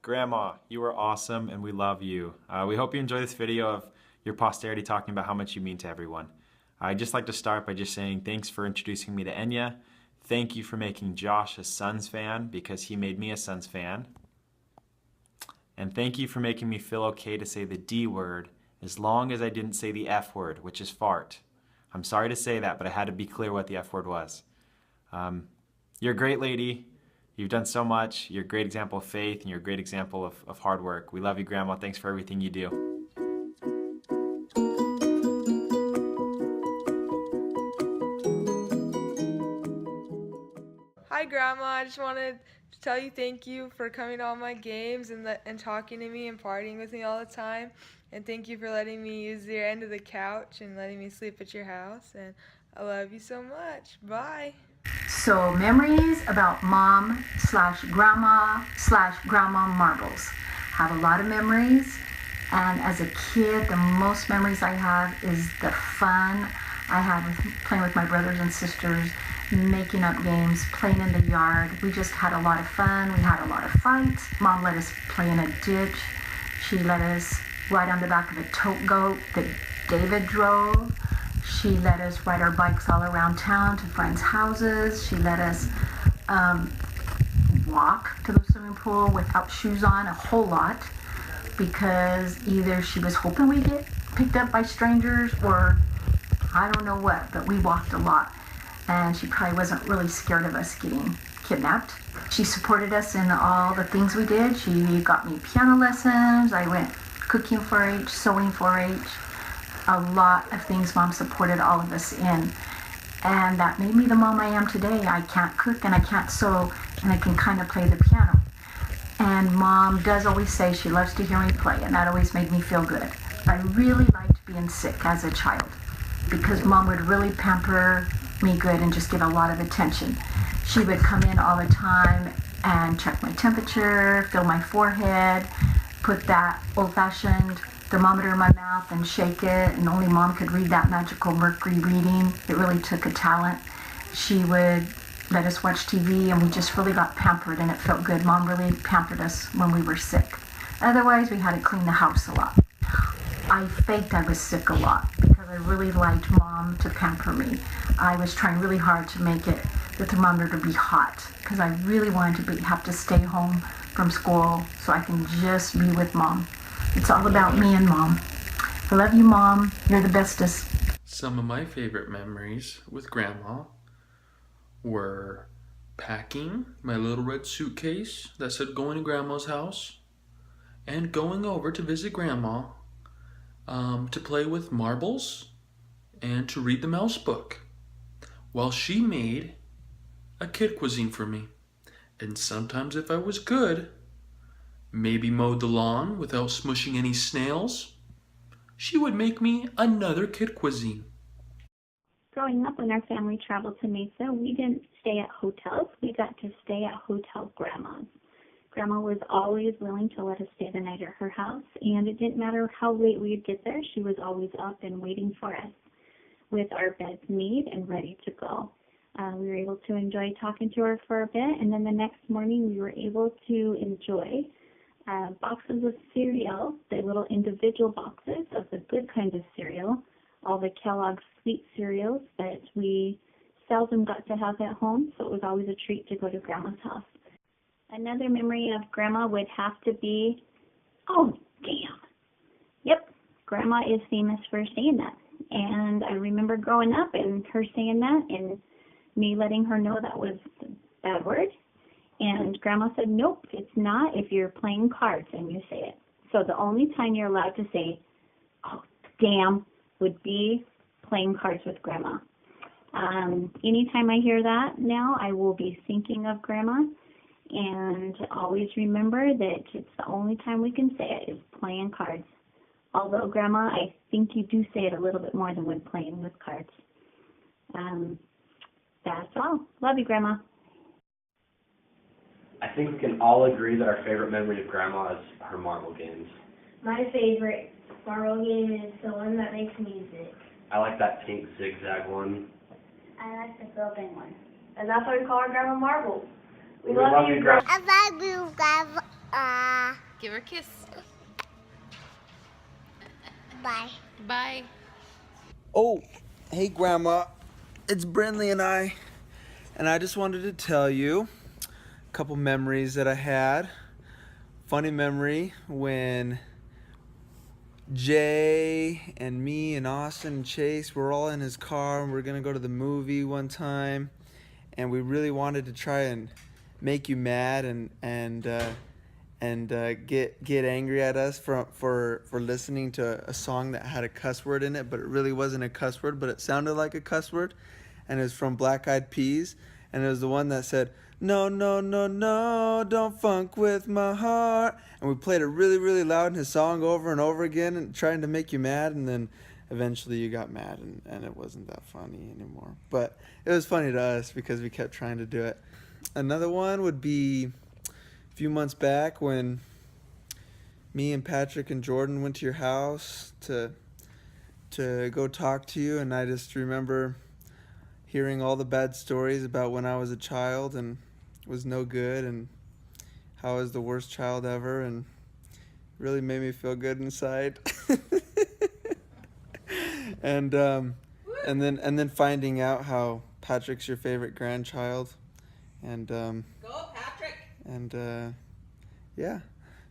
Grandma, you are awesome and we love you. We hope you enjoy this video of your posterity talking about how much you mean to everyone. I'd just like to start by just saying thanks for introducing me to Enya. Thank you for making Josh a Suns fan because he made me a Suns fan. And thank you for making me feel okay to say the D word as long as I didn't say the F word, which is fart. I'm sorry to say that, but I had to be clear what the F word was. You're a great lady. You've done so much. You're a great example of faith and you're a great example of hard work. We love you, Grandma. Thanks for everything you do. Hi, Grandma. I just wanted to tell you thank you for coming to all my games and talking to me and partying with me all the time. And thank you for letting me use your end of the couch and letting me sleep at your house. And I love you so much. Bye. So memories about mom slash grandma marbles. Have a lot of memories, and as a kid the most memories I have is the fun I had with playing with my brothers and sisters, making up games, playing in the yard. We just had a lot of fun. We had a lot of fights. Mom let us play in a ditch. She let us ride on the back of a tote goat that David drove. She let us ride our bikes all around town to friends' houses. She let us walk to the swimming pool without shoes on a whole lot because either she was hoping we'd get picked up by strangers or I don't know what, but we walked a lot. And she probably wasn't really scared of us getting kidnapped. She supported us in all the things we did. She got me piano lessons. I went cooking 4-H, sewing 4-H. A lot of things Mom supported all of us in. And that made me the mom I am today. I can't cook and I can't sew and I can kind of play the piano. And Mom does always say she loves to hear me play, and that always made me feel good. I really liked being sick as a child because Mom would really pamper me good and just give a lot of attention. She would come in all the time and check my temperature, feel my forehead, put that old-fashioned thermometer in my mouth and shake it, and only Mom could read that magical mercury reading. It really took a talent. She would let us watch TV and we just really got pampered and it felt good. Mom really pampered us when we were sick. Otherwise, we had to clean the house a lot. I faked I was sick a lot because I really liked Mom to pamper me. I was trying really hard to make the thermometer be hot because I really wanted to have to stay home from school so I can just be with Mom. It's all about me and Mom. I love you, Mom. You're the bestest. Some of my favorite memories with Grandma were packing my little red suitcase that said going to Grandma's house and going over to visit Grandma to play with marbles and to read the mouse book while she made a kid cuisine for me. And sometimes if I was good, maybe mowed the lawn without smushing any snails, she would make me another kid cuisine. Growing up, when our family traveled to Mesa, we didn't stay at hotels. We got to stay at hotel grandmas. Grandma was always willing to let us stay the night at her house, and it didn't matter how late we'd get there. She was always up and waiting for us with our beds made and ready to go. We were able to enjoy talking to her for a bit, and then the next morning we were able to enjoy boxes of cereal, the little individual boxes of the good kind of cereal, all the Kellogg's sweet cereals that we seldom got to have at home, so it was always a treat to go to Grandma's house. Another memory of Grandma would have to be, oh, damn. Yep, Grandma is famous for saying that. And I remember growing up and her saying that and me letting her know that was a bad word. And Grandma said, nope, it's not if you're playing cards and you say it. So the only time you're allowed to say, oh, damn, would be playing cards with Grandma. Anytime I hear that now, I will be thinking of Grandma and always remember that it's the only time we can say it is playing cards. Although, Grandma, I think you do say it a little bit more than when playing with cards. That's all. Love you, Grandma. I think we can all agree that our favorite memory of Grandma is her marble games. My favorite marble game is the one that makes music. I like that pink zigzag one. I like the building one. And that's why we call our Grandma Marbles. We love you, Grandma. I love you, Grandma. Give her a kiss. Bye. Bye. Oh, hey Grandma, it's Brindley and I just wanted to tell you a couple memories that I had. Funny memory when Jay and me and Austin and Chase were all in his car and we were gonna go to the movie one time, and we really wanted to try and make you mad and get angry at us for listening to a song that had a cuss word in it, but it really wasn't a cuss word, but it sounded like a cuss word, and it was from Black Eyed Peas, and it was the one that said, "No, no, no, no, don't funk with my heart," and we played it really, really loud in his song over and over again, and trying to make you mad, and then eventually you got mad, and it wasn't that funny anymore, but it was funny to us because we kept trying to do it. Another one would be a few months back when me and Patrick and Jordan went to your house to go talk to you, and I just remember hearing all the bad stories about when I was a child and was no good and how I was the worst child ever, and really made me feel good inside. and then finding out how Patrick's your favorite grandchild, and Go, Patrick. and yeah,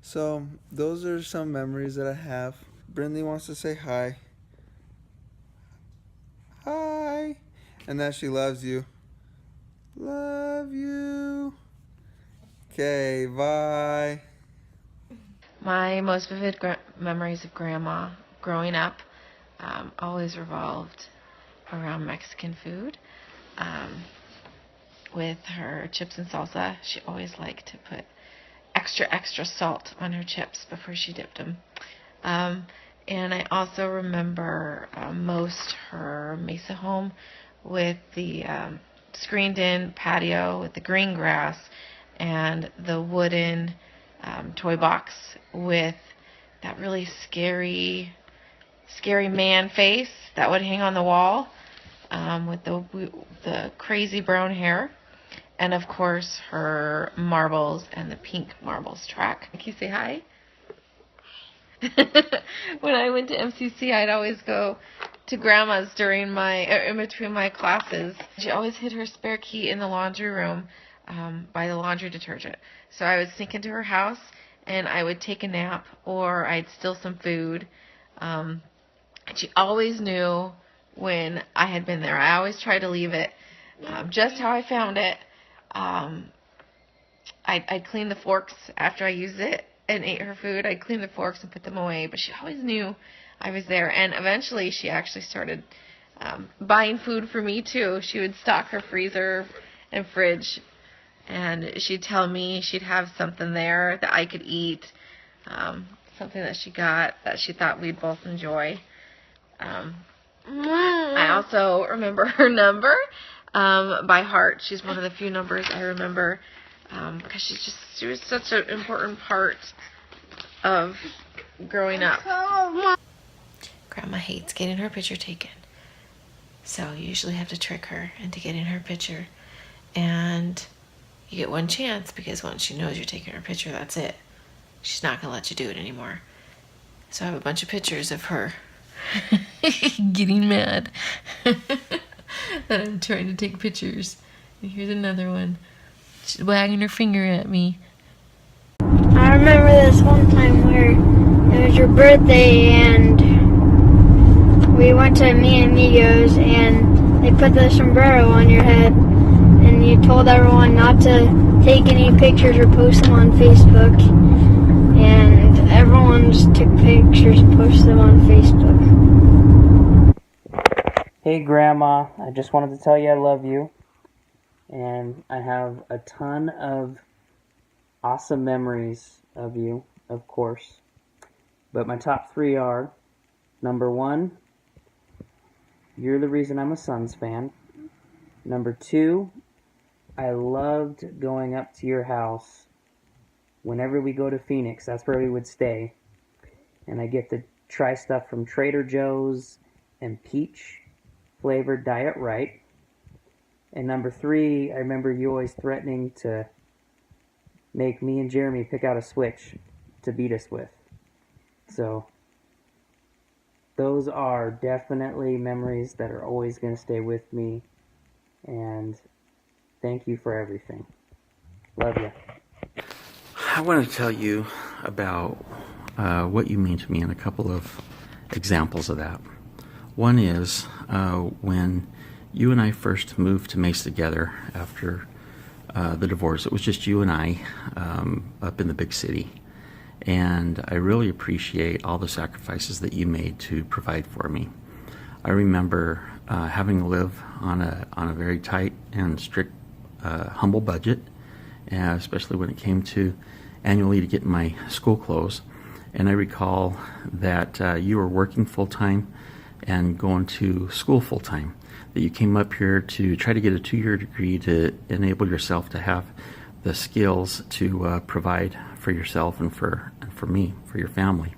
so those are some memories that I have. Brindley wants to say hi. Hi. And that she loves you. Love you. Okay, bye. My most vivid memories of Grandma growing up always revolved around Mexican food. With her chips and salsa, she always liked to put extra salt on her chips before she dipped them. And I also remember most her Mesa home with the screened-in patio with the green grass and the wooden toy box with that really scary man face that would hang on the wall with the crazy brown hair. And of course, her marbles and the pink marbles track. Can you say hi? When I went to MCC, I'd always go to Grandma's in between my classes. She always hid her spare key in the laundry room by the laundry detergent. So I would sneak into her house and I would take a nap, or I'd steal some food. And she always knew when I had been there. I always tried to leave it just how I found it. I'd clean the forks after I used it and ate her food. I'd clean the forks and put them away, but she always knew I was there. And eventually she actually started buying food for me too. She would stock her freezer and fridge, and she'd tell me she'd have something there that I could eat, something that she got that she thought we'd both enjoy. I also remember her number by heart. She's one of the few numbers I remember because she was such an important part of growing up. Grandma hates getting her picture taken, so you usually have to trick her into getting her picture, and you get one chance because once she knows you're taking her picture, that's it. She's not gonna let you do it anymore. So I have a bunch of pictures of her getting mad that I'm trying to take pictures. And here's another one. She's wagging her finger at me. I remember this one time where it was your birthday and we went to Mi Amigos and they put the sombrero on your head and you told everyone not to take any pictures or post them on Facebook, and everyone just took pictures and posted them on Facebook. Hey Grandma, I just wanted to tell you I love you, and I have a ton of awesome memories of you, of course, but my top three are: number one, you're the reason I'm a Suns fan. Number two, I loved going up to your house. Whenever we go to Phoenix, that's where we would stay, and I get to try stuff from Trader Joe's and peach flavored Diet Right. And number three, I remember you always threatening to make me and Jeremy pick out a switch to beat us with. So those are definitely memories that are always going to stay with me, and thank you for everything. Love you. I want to tell you about what you mean to me and a couple of examples of that. One is when you and I first moved to Mesa together after the divorce. It was just you and I up in the big city. And I really appreciate all the sacrifices that you made to provide for me. I remember having to live on a very tight and strict, humble budget, especially when it came to annually to get my school clothes. And I recall that you were working full-time and going to school full-time, that you came up here to try to get a 2-year degree to enable yourself to have the skills to provide for yourself and for me, for your family.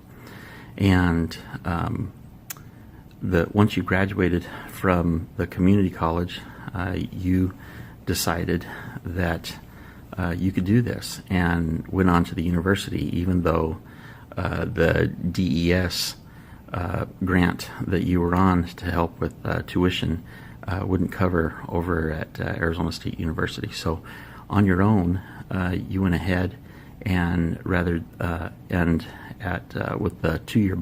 And once you graduated from the community college, you decided that you could do this and went on to the university, even though the DES grant that you were on to help with tuition wouldn't cover over at Arizona State University. So on your own, you went ahead and with the 2-year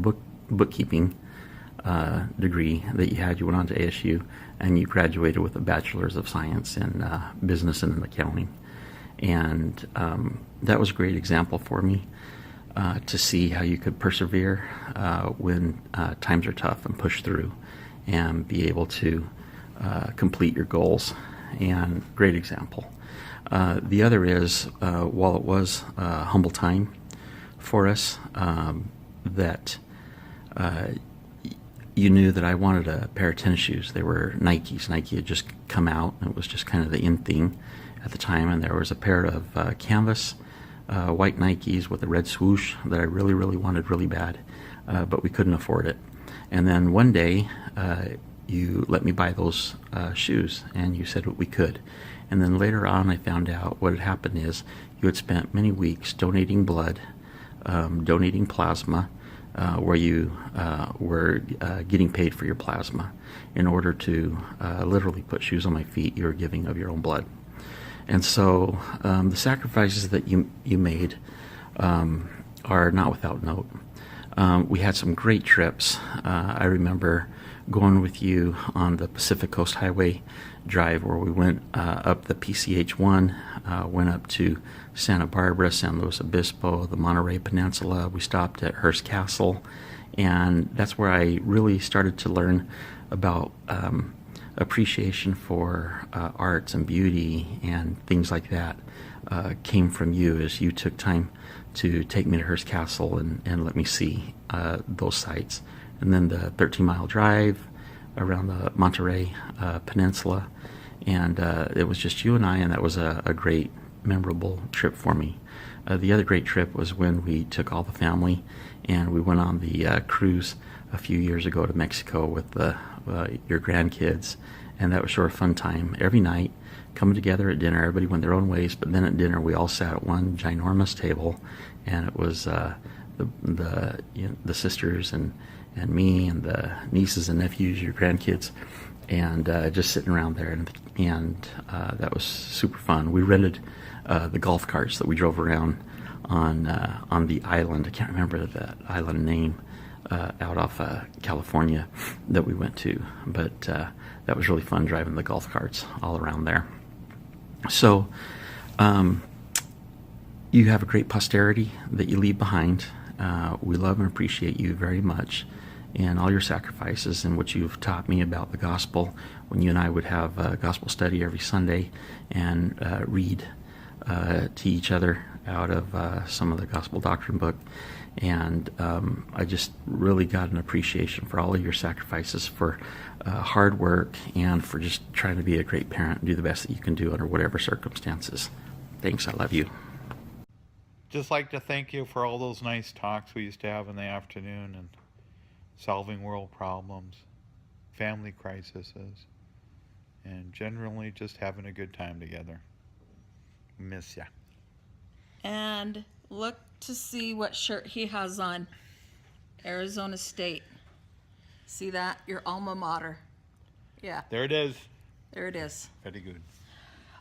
bookkeeping degree that you had, you went on to ASU and you graduated with a Bachelor's of Science in Business and Accounting. And that was a great example for me to see how you could persevere when times are tough and push through and be able to complete your goals. And great example. The other is, while it was a humble time for us, that you knew that I wanted a pair of tennis shoes. They were Nikes. Nike had just come out, and it was just kind of the in thing at the time, and there was a pair of canvas white Nikes with a red swoosh that I really, really wanted really bad, but we couldn't afford it. And then one day, you let me buy those shoes, and you said we could. And then later on, I found out what had happened is you had spent many weeks donating blood, donating plasma, where you were getting paid for your plasma. In order to literally put shoes on my feet, you were giving of your own blood. And so the sacrifices that you made are not without note. We had some great trips. I remember going with you on the Pacific Coast Highway drive where we went up the PCH-1, went up to Santa Barbara, San Luis Obispo, the Monterey Peninsula. We stopped at Hearst Castle, and that's where I really started to learn about appreciation for arts and beauty and things like that came from you as you took time to take me to Hearst Castle and let me see those sites. And then the 13-mile drive around the Monterey Peninsula, and it was just you and I, and that was a great, memorable trip for me. The other great trip was when we took all the family and we went on the cruise a few years ago to Mexico with your grandkids, and that was sure a fun time. Every night, coming together at dinner, everybody went their own ways, but then at dinner we all sat at one ginormous table, and it was the sisters and me and the nieces and nephews, your grandkids, and just sitting around there, and that was super fun. We rented the golf carts that we drove around on the island. I can't remember that island name out off California that we went to, but that was really fun driving the golf carts all around there. So you have a great posterity that you leave behind. We love and appreciate you very much and all your sacrifices and what you've taught me about the gospel when you and I would have a gospel study every Sunday and read to each other out of some of the gospel doctrine book. And I just really got an appreciation for all of your sacrifices, for hard work, and for just trying to be a great parent and do the best that you can do under whatever circumstances. Thanks, I love you. Just like to thank you for all those nice talks we used to have in the afternoon and solving world problems, family crises, and generally just having a good time together. Miss ya. And look to see what shirt he has on. Arizona State. See that? Your alma mater. Yeah. There it is. There it is. Very good.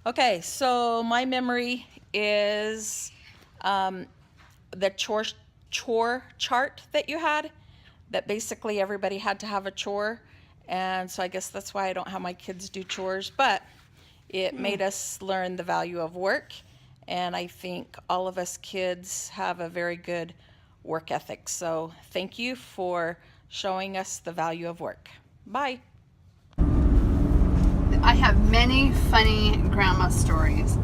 Okay, so my memory is the chore chart that you had, that basically everybody had to have a chore. And so I guess that's why I don't have my kids do chores, but it made us learn the value of work. And I think all of us kids have a very good work ethic. So thank you for showing us the value of work. Bye. I have many funny grandma stories,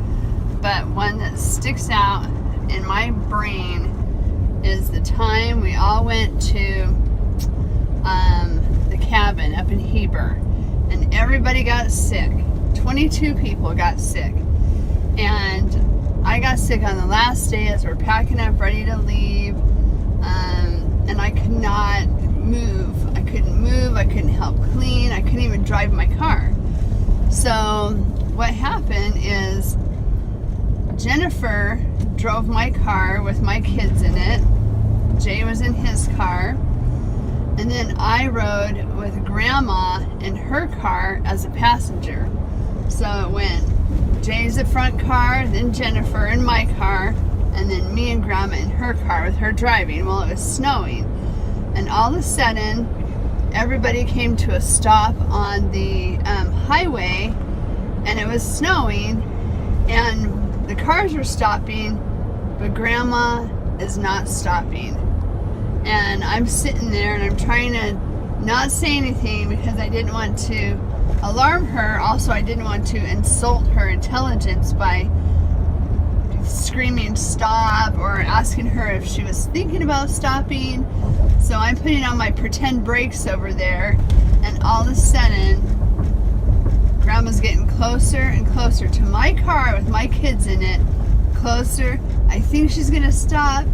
but one that sticks out in my brain is the time we all went to the cabin up in Heber, and everybody got sick. 22 people got sick, and I got sick on the last day as we're packing up ready to leave, and I could not move. I couldn't move, I couldn't help clean, I couldn't even drive my car. So what happened is Jennifer drove my car with my kids in it. Jay was in his car. And then I rode with Grandma in her car as a passenger. So it went Jay's the front car, then Jennifer in my car, and then me and Grandma in her car with her driving while it was snowing. And all of a sudden, everybody came to a stop on the highway, and it was snowing, and the cars were stopping, but Grandma is not stopping. And I'm sitting there and I'm trying to not say anything because I didn't want to alarm her. Also, I didn't want to insult her intelligence by screaming stop or asking her if she was thinking about stopping. So I'm putting on my pretend brakes over there, and all of a sudden Grandma's getting closer and closer to my car with my kids in it. Closer. I think she's gonna stop.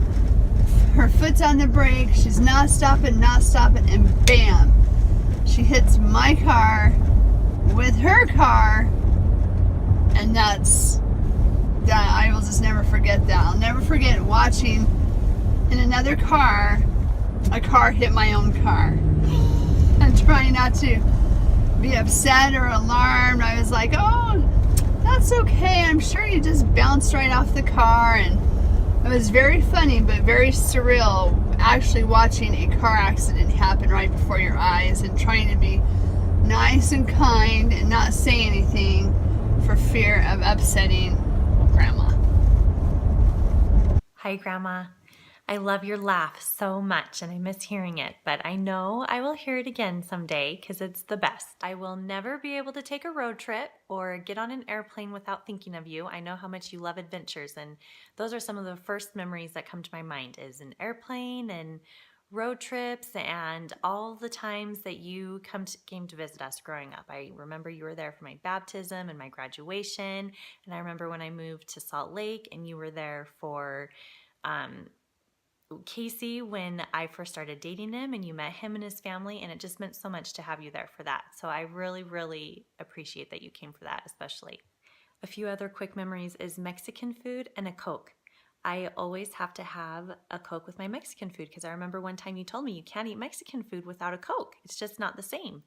Her foot's on the brake. She's not stopping, and bam! She hits my car with her car, and that I will just never forget that. I'll never forget watching in another car, a car hit my own car. And trying not to be upset or alarmed. I was like, oh, that's okay. I'm sure you just bounced right off the car. And it was very funny, but very surreal actually watching a car accident happen right before your eyes and trying to be nice and kind and not say anything for fear of upsetting Grandma. Hi, Grandma. I love your laugh so much and I miss hearing it, but I know I will hear it again someday because it's the best. I will never be able to take a road trip or get on an airplane without thinking of you. I know how much you love adventures, and those are some of the first memories that come to my mind is an airplane and road trips and all the times that you came to visit us growing up. I remember you were there for my baptism and my graduation, and I remember when I moved to Salt Lake and you were there for Casey when I first started dating him, and you met him and his family, and it just meant so much to have you there for that. So I really, really appreciate that you came for that especially. A few other quick memories is Mexican food and a Coke. I always have to have a Coke with my Mexican food because I remember one time you told me you can't eat Mexican food without a Coke. It's just not the same.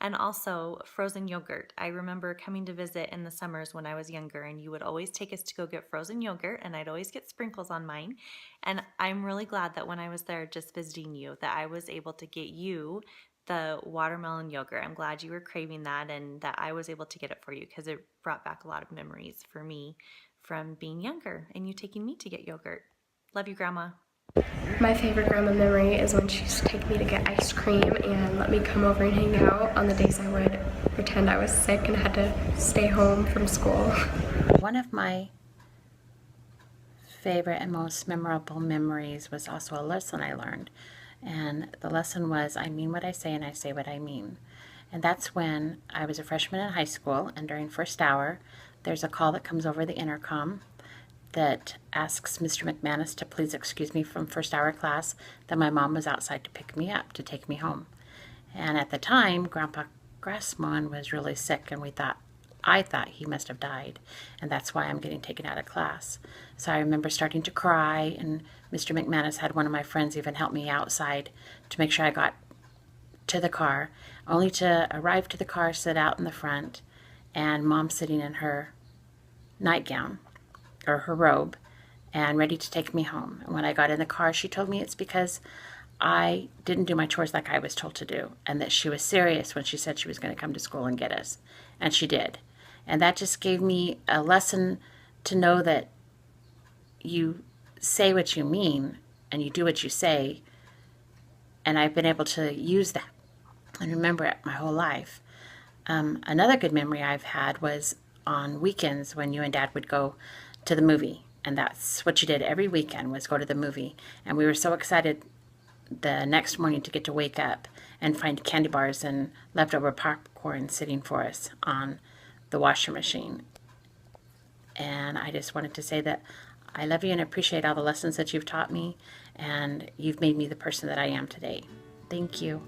And also frozen yogurt. I remember coming to visit in the summers when I was younger, and you would always take us to go get frozen yogurt, and I'd always get sprinkles on mine. And I'm really glad that when I was there just visiting you, that I was able to get you the watermelon yogurt. I'm glad you were craving that and that I was able to get it for you because it brought back a lot of memories for me from being younger and you taking me to get yogurt. Love you, Grandma. My favorite grandma memory is when she used to take me to get ice cream and let me come over and hang out on the days I would pretend I was sick and had to stay home from school. One of my favorite and most memorable memories was also a lesson I learned. And the lesson was, I mean what I say and I say what I mean. And that's when I was a freshman in high school, and during first hour, there's a call that comes over the intercom that asks Mr. McManus to please excuse me from first hour class, that my mom was outside to pick me up, to take me home. And at the time, Grandpa Grassman was really sick, and we thought, I thought he must have died, and that's why I'm getting taken out of class. So I remember starting to cry, and Mr. McManus had one of my friends even help me outside to make sure I got to the car, only to arrive to the car, sit out in the front, and Mom sitting in her nightgown, or her robe, and ready to take me home. And when I got in the car, she told me it's because I didn't do my chores like I was told to do, and that she was serious when she said she was going to come to school and get us. And she did. And that just gave me a lesson to know that you say what you mean and you do what you say. And I've been able to use that and remember it my whole life. Another good memory I've had was on weekends when you and Dad would go to the movie. And that's what you did every weekend, was go to the movie. And we were so excited the next morning to get to wake up and find candy bars and leftover popcorn sitting for us on the washer machine. And I just wanted to say that I love you and appreciate all the lessons that you've taught me, and you've made me the person that I am today. Thank you.